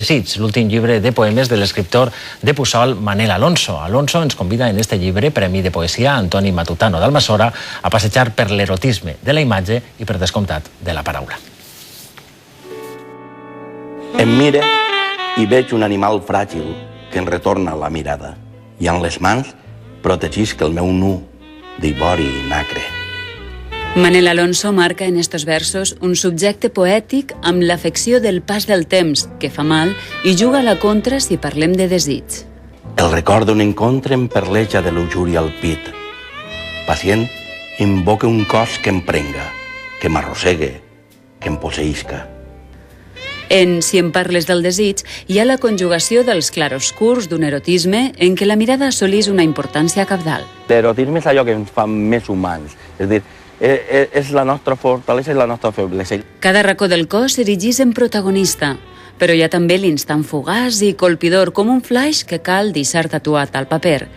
Desig, l'últim llibre de poemes de l'escriptor de Puçol, Manel Alonso. Alonso ens convida en este llibre, Premi de Poesia Antoni Matutano d'Almassora, a passejar per l'erotisme de la imatge i, per descomptat, de la paraula. Em mire i veig un animal fràgil que em retorna la mirada i en les mans protegisc el meu nu d'ivori i nacre. Manel Alonso marca en estos versos un subjecte poètic amb l'afecció del pas del temps, que fa mal, i juga a la contra si parlem de desig. El record d'un encontre em perleja de luxúria al pit. Pacient, invoca un cos que em prenga, que m'arrossegue, que em posseïsca. En Si em parles del desig hi ha la conjugació dels claroscurs d'un erotisme en què la mirada assolís una importància cabdal. L'erotisme és allò que ens fa més humans, és a dir, és la nostra fortalesa i la nostra feblesa. Cada racó del cos s'erigís en protagonista, però hi ha també l'instant fugaç i colpidor com un flaix que cal deixar tatuat al paper.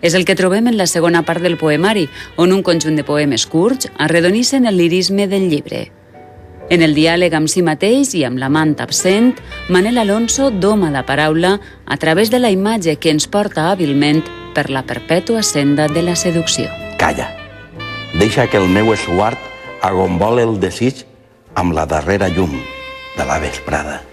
És el que trobem en la segona part del poemari, on un conjunt de poemes curts arredonissen el lirisme del llibre. En el diàleg amb si mateix i amb l'amant absent, Manel Alonso doma la paraula a través de la imatge que ens porta hàbilment per la perpètua senda de la seducció. Calla. Deixa que el meu esguard agombole el desig amb la darrera llum de la vesprada.